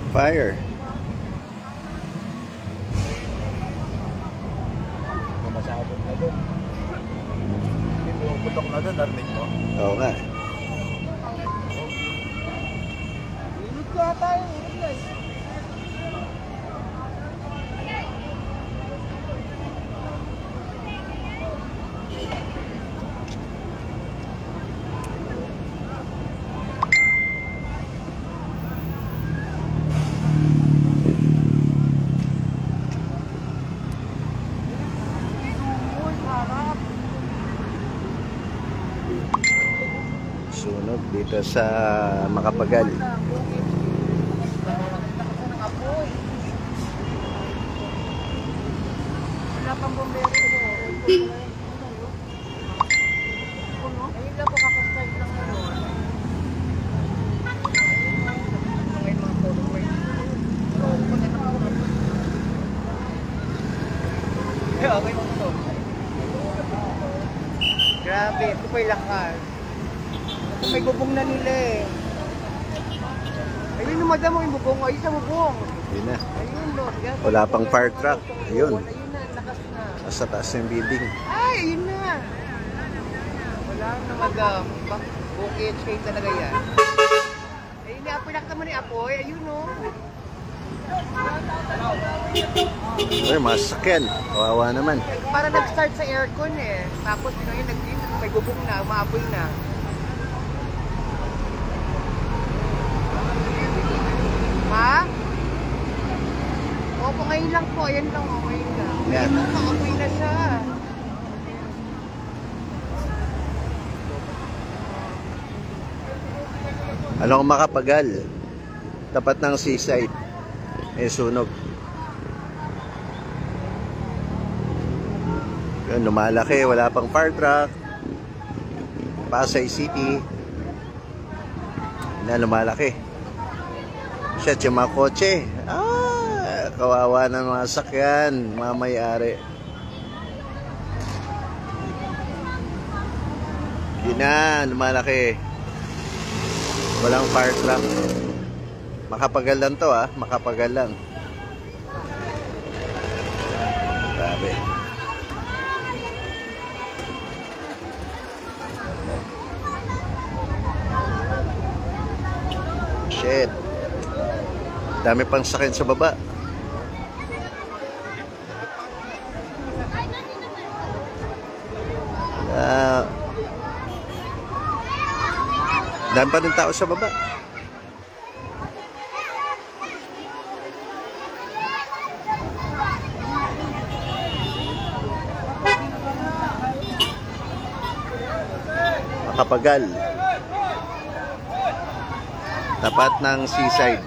Fire. Masabog na doon. Hindi mo putok na doon, narinig mo? Oo nga. Init ka tayo, init na eh. Sunog dito sa Makapagal. Wala pang bombero mo. Ayun lang po, kakastart lang ngayon. Ngayon mga followers. Okay mo ito. Grabe, ito pa'y lakas. May bubong na nila eh. Ayun yung madam mo yung bubong. Ayun sa bubong. Yun na. Ayun no. Wala pang fire truck. Ayun. Ayun na, lakas na. Sa taas ng building. Ay, ayun na. Wala na madam. Okay, straight talaga yan. Ayun na, apoy nakita mo ni apoy. Ayun no. Ay, masakyan. Kawawa naman. Para nag-start sa aircon eh. Tapos yun, may bubong na, umaapoy na. Ha? Opo, ngayon lang po. Ayan lang, ngayon lang. Yan. Ngayon lang, makapoy na siya. Along Makapagal. Tapat ng seaside. May sunog. Yun, lumalaki. Wala pang fire truck. Pasay City. Na lumalaki. Shit, yung mga kotse. Kawawa ng mga sakyan, mga may-ari. Yun na, lumalaki. Walang fire truck. Makapagal lang to Makapagal lang. Grabe. Shit. Dami pang sakyan sa baba. Dami pa rin tao sa baba. Makapagal. Tapat ng seaside.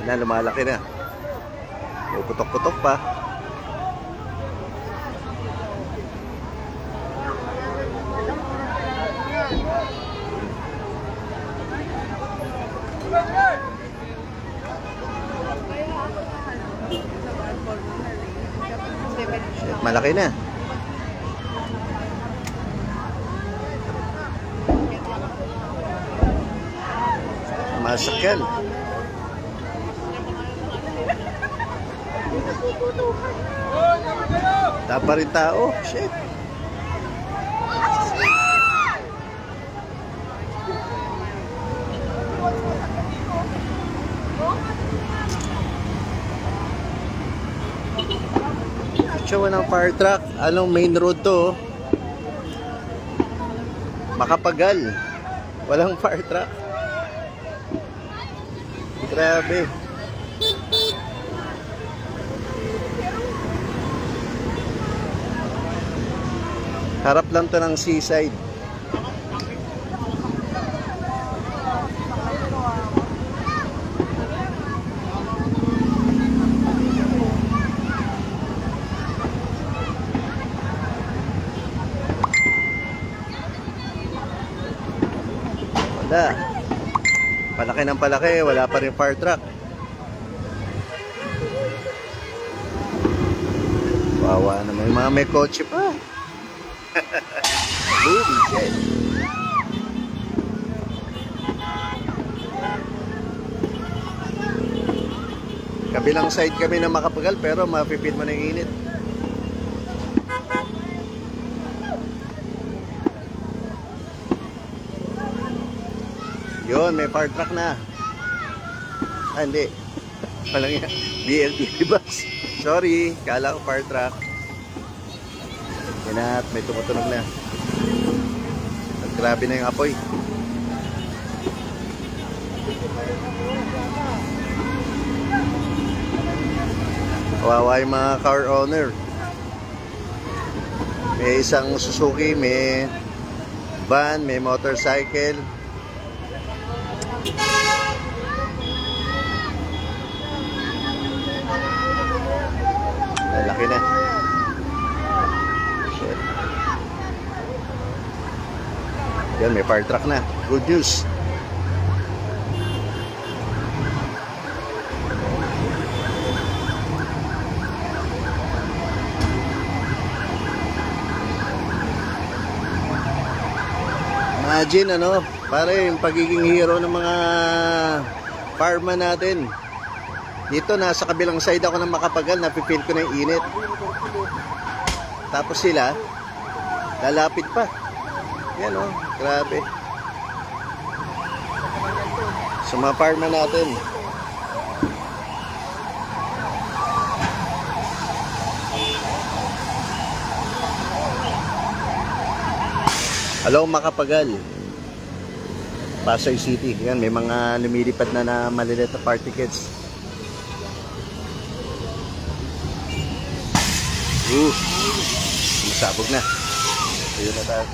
Na lumalaki na. May putok-putok pa. Malaki na. Masakyan. Tapa rin tao. Shit. Show ng fire truck. Anong main road to? Makapagal. Walang fire truck. Grabe. Harap lang to ng seaside. Wala. Palaki ng palaki, wala pa rin fire truck. Wawa naman yung mga may kotse pa. Boom, shit. Kabilang side kami na makapagal pero mapipit mo na yung init. Yun, may fire truck na. Ah, hindi. Walang yan. BLT bus. Sorry, kala ko fire truck. Yan at may tumutunog na. At grabe na yung apoy. Kawawa yung mga car owner. May isang Suzuki, may van, may motorcycle. Laki na. Shit. Yan, may fire truck na. Good news. Imagine ano, pare yung pagiging hero ng mga fireman natin. Dito nasa kabilang side ako ng makapagal, napipil ko na yung init. Tapos sila lalapit pa. Yan oh, grabe. Sa mga fireman natin. Hello makapagal, Pasay City. Yan, may mga lumilipad na maliliit na party kids. Masabog na. Ayun na tayo.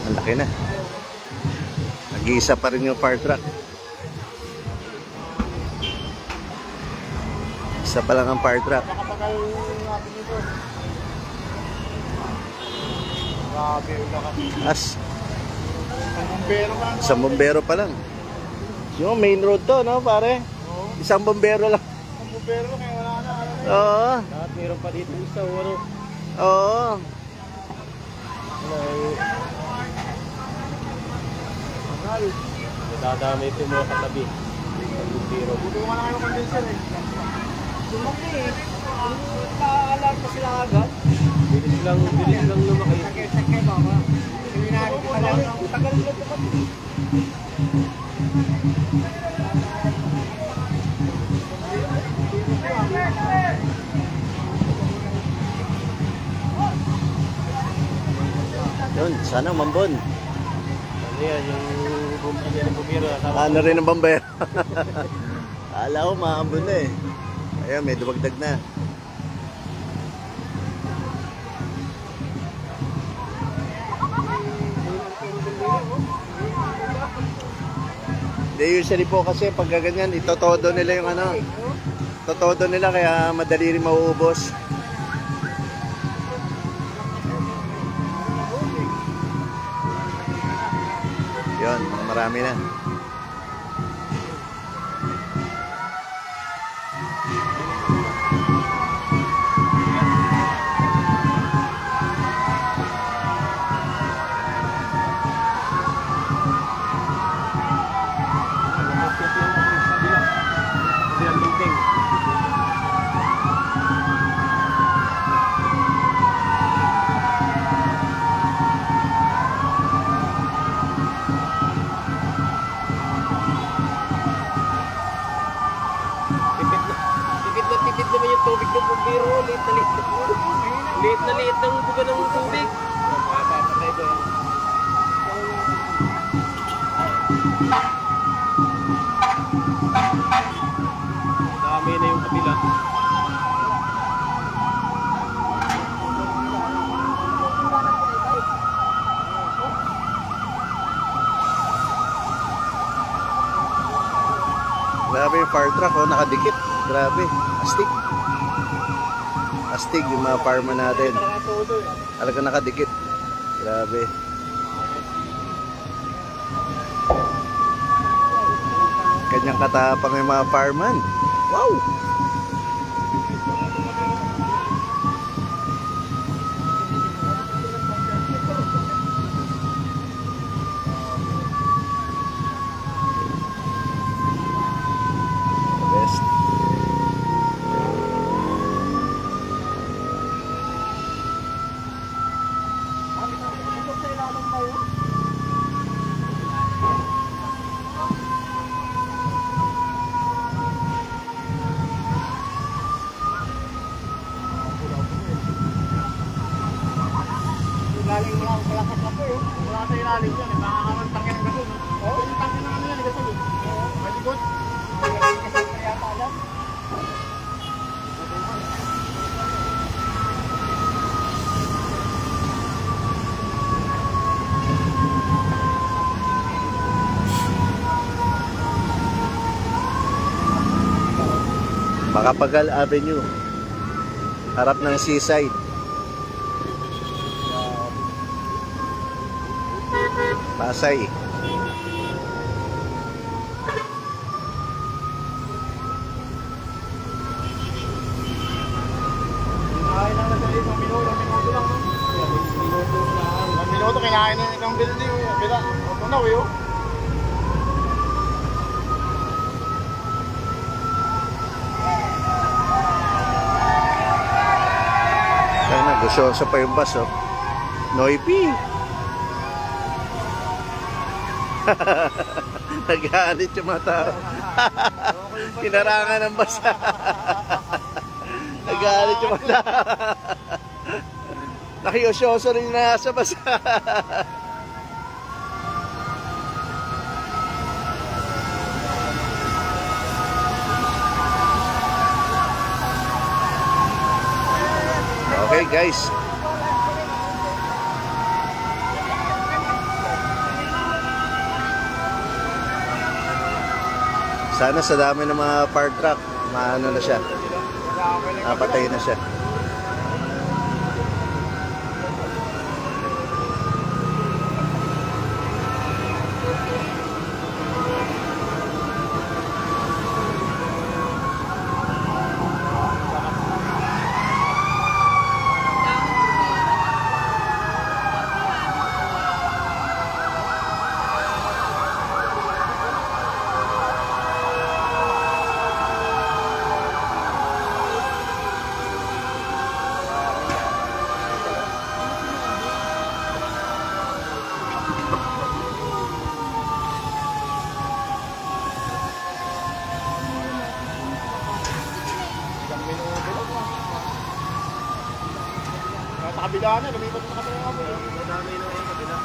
Ang laki na. Nag-iisa pa rin yung fire truck. Isa pa lang ang fire truck. As isang bombero pa lang. Yung main road to, no pare? Isang bombero lang. Isang bombero kaya wala na. Oo. Lahat meron pa dito isa, ano? Oo. Dadami ito yung mga katabi. Bombero. Buto nga na kayo condenser eh. Lumaki eh. Naalarm pa sila agad. Bilis lang lumaki. Sakay baka. Seminari kita lang. Tagal lang ito pati. Yun, sana mambon. Ano yan, yung bumbiro. Ano rin ang bombero. Akala ko maambon na eh. Ayan, may dumagdag na. Hindi, usually po kasi pag ganyan, itotodo nila yung ano. Totodo nila kaya madali rin mauubos. Yun, marami na. Tipid naman yung tubig ng bumbiro. Liit na liit. Liit na liit ng buga ng tubig. Mapapatay doon. Dami na yung kabila. Grabe yung fire truck, oh, nakadikit. Grabe, astig. Astig yung mga farmer natin. Talaga nakadikit. Grabe. Kanyang katapang yung mga farman. Wow! Best. Ilalim mo lang, malakas na po yun. Wala sa ilalim yan, makakaroon tangin ng gasol. Oo, yung tangin ng ano yan, gasol. Oo, may likod. Kasi kaya pala. Makapagal Avenue. Harap ng seaside. Pasay. Kinain lang na sa isang minuto lang. Minuto kinain na itong building. Bila, tunaw yun. Kaya na, gusyoso pa yung bus, oh. Noipi. Nag-aalit yung mga tao. Kinarangan ng bus. Nag-aalit yung mga tao. Nakiyosyoso rin na sa bus. Okay guys, sana sa dami ng mga fire truck, maano na siya, napatay na siya. Sa kabila na, lumipat na kasi yung kabila. Madami na yung kabila.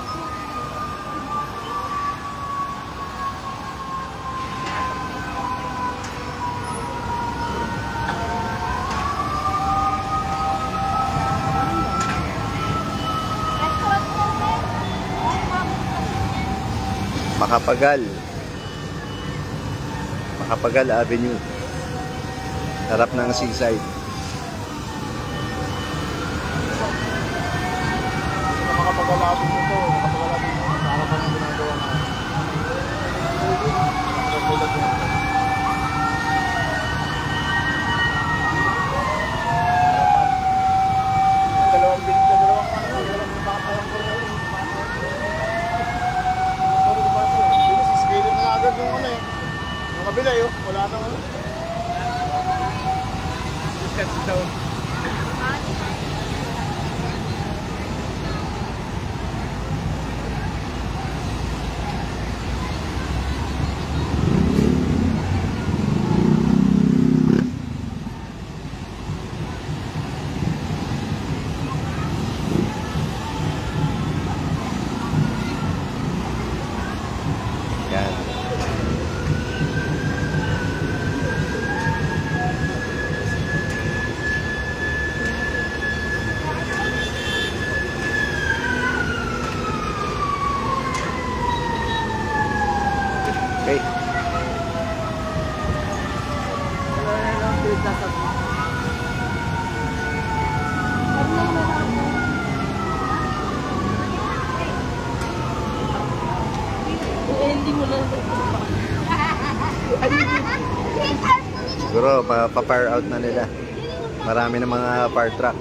Makapagal. Makapagal Avenue. Harap ng seaside. Makapagalapin mo ito. Makapagalapin mo ito. Sa harapan ng ginagawa na. Dalawang bilis na dalawang ano. Dalawang nakapawang ko rin. Bilis, iskilin na agad yung ano eh. Yung kabila yun. Wala nang ano. Step down. Yan. Siguro pa-fire out na nila. Marami ng mga fire truck.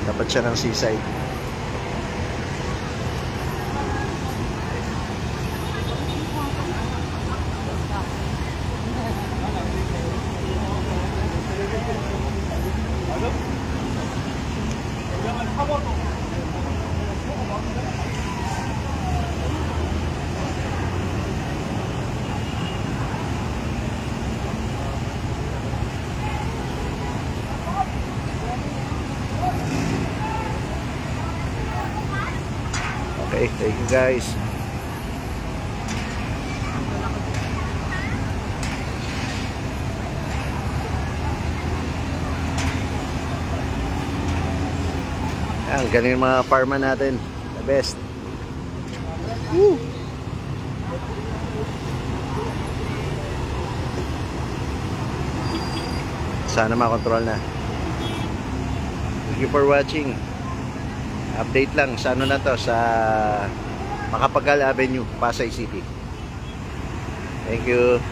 Dapat siya ng seaside. Okay, thank you guys. Ayan, ganun yung mga farmer natin. The best. Woo! Sana makontrol na. Thank you for watching. Update lang sa ano na to, sa Macapagal Avenue, Pasay City. Thank you.